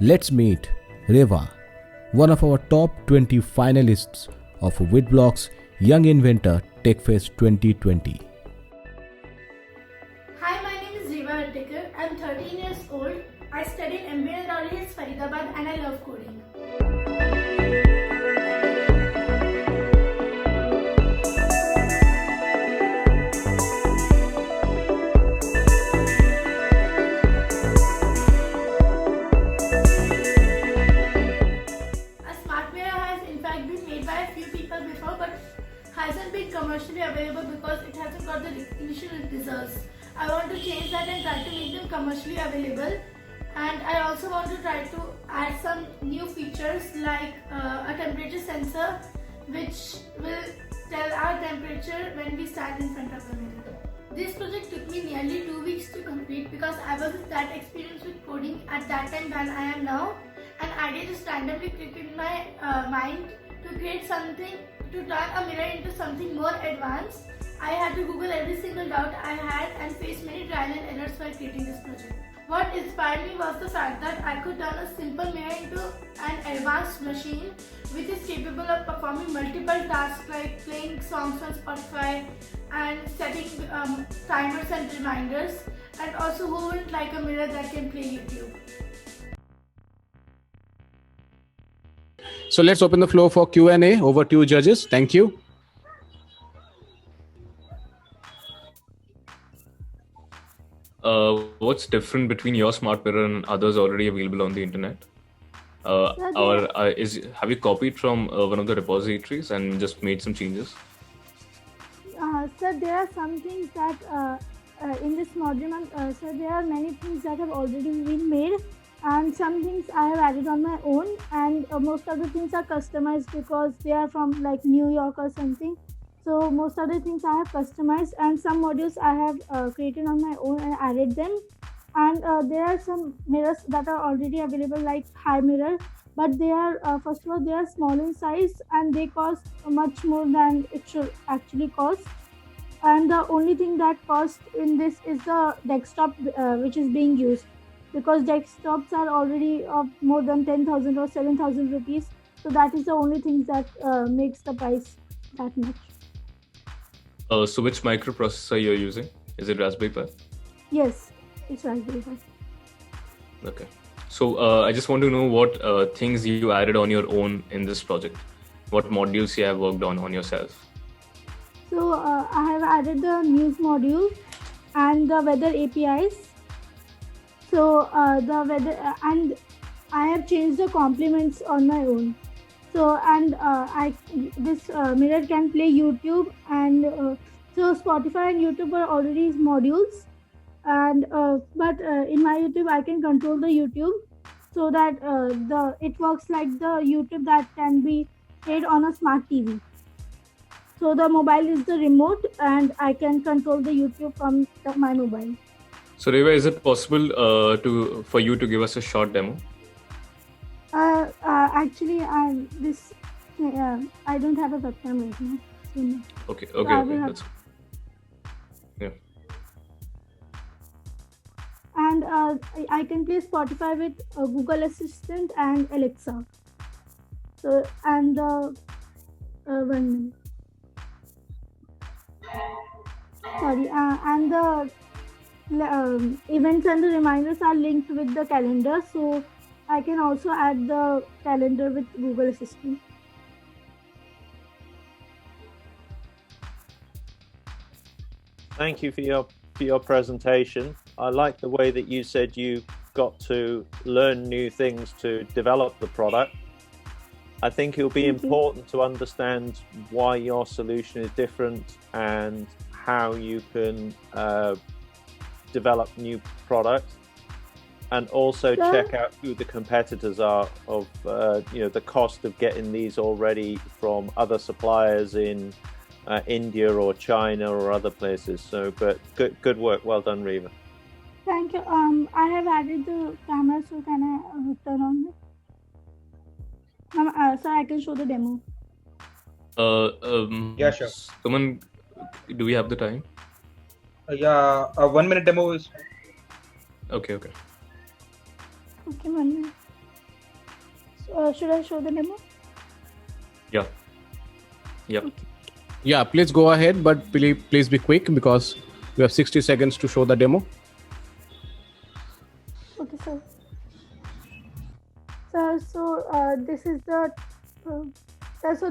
Let's meet Reva, one of our top 20 finalists of WitBlox Young Inventor Techfest 2020. Hi, my name is Reva Hattekar. I'm 13 years old. I studied Inventor in Faridabad and I love coding. Before, but hasn't been commercially available because it hasn't got the recognition it deserves. I want to change that and try to make them commercially available, and I also want to try to add some new features like a temperature sensor which will tell our temperature when we stand in front of the mirror. This project took me nearly 2 weeks to complete because I wasn't that experienced with coding at that time than I am now. An idea just randomly clicked in my mind to create something, to turn a mirror into something more advanced. I had to Google every single doubt I had and faced many trial and errors while creating this project. What inspired me was the fact that I could turn a simple mirror into an advanced machine which is capable of performing multiple tasks like playing songs on Spotify and setting timers and reminders, and also who wouldn't like a mirror that can play YouTube. So let's open the floor for Q&A. Over to you, judges. Thank you. What's different between your smart mirror and others already available on the internet? Have you copied from one of the repositories and just made some changes? Sir, there are some things that in this module, sir, there are many things that have already been made. And some things I have added on my own, and most of the things are customized because they are from like New York or something. So most of the things I have customized, and some modules I have created on my own and added them. And there are some mirrors that are already available like high mirror, but they are first of all they are small in size and they cost much more than it should actually cost. And the only thing that costs in this is the desktop which is being used, because desktops are already of more than 10,000 or 7,000 rupees. So that is the only thing that makes the price that much. So which microprocessor you're using? Is it Raspberry Pi? Yes, it's Raspberry Pi. Okay. So I just want to know what things you added on your own in this project. What modules you have worked on yourself? So I have added the news module and the weather APIs. So the weather and I have changed the complements on my own. So and this mirror can play YouTube, and so Spotify and YouTube are already modules, and but in my YouTube I can control the YouTube so that it works like the YouTube that can be played on a smart TV. So the mobile is the remote, and I can control the YouTube from my mobile. So Reva, is it possible for you to give us a short demo? Actually, I don't have a webcam right now. So no. Okay. That's... Yeah. And I can play Spotify with Google Assistant and Alexa. So and 1 minute. Sorry, and the events and the reminders are linked with the calendar, so I can also add the calendar with Google Assistant. Thank you for your presentation. I like the way that you said you got to learn new things to develop the product. I think it'll be important to understand why your solution is different and how you can develop new products, and also check out who the competitors are of the cost of getting these already from other suppliers in India or China or other places. So but good work, well done, Reva. Thank you. I have added the camera, so can I turn on it? So I can show the demo. Yeah, sure. Someone, do we have the time? Yeah, a 1 minute demo is. Okay. Okay, 1 minute. should I show the demo? Yeah. Yep. Yeah, please go ahead, but please be quick because we have 60 seconds to show the demo. Okay, sir. So this is the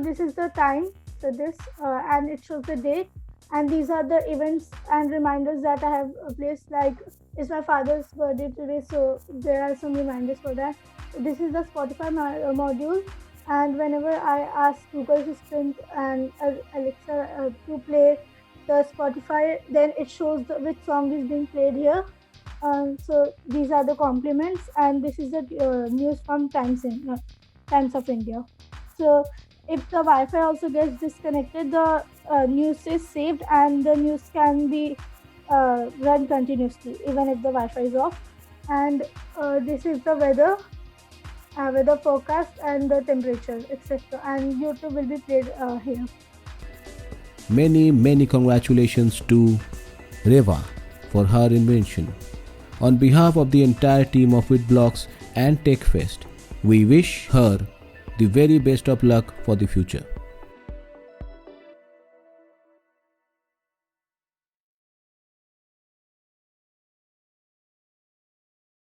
this is the time. So this and it shows the date, and these are the events and reminders that I have placed. Like it's my father's birthday today, so there are some reminders for that. This is the Spotify module, and whenever I ask Google Assistant and Alexa to play the Spotify, then it shows which song is being played here. So these are the compliments, and this is the news from Times of India. So if the Wi-Fi also gets disconnected, the news is saved and the news can be run continuously even if the Wi-Fi is off. And this is the weather forecast and the temperature, etc. And YouTube will be played here. Many congratulations to Reva for her invention. On behalf of the entire team of WitBlox and Techfest, we wish her the very best of luck for the future.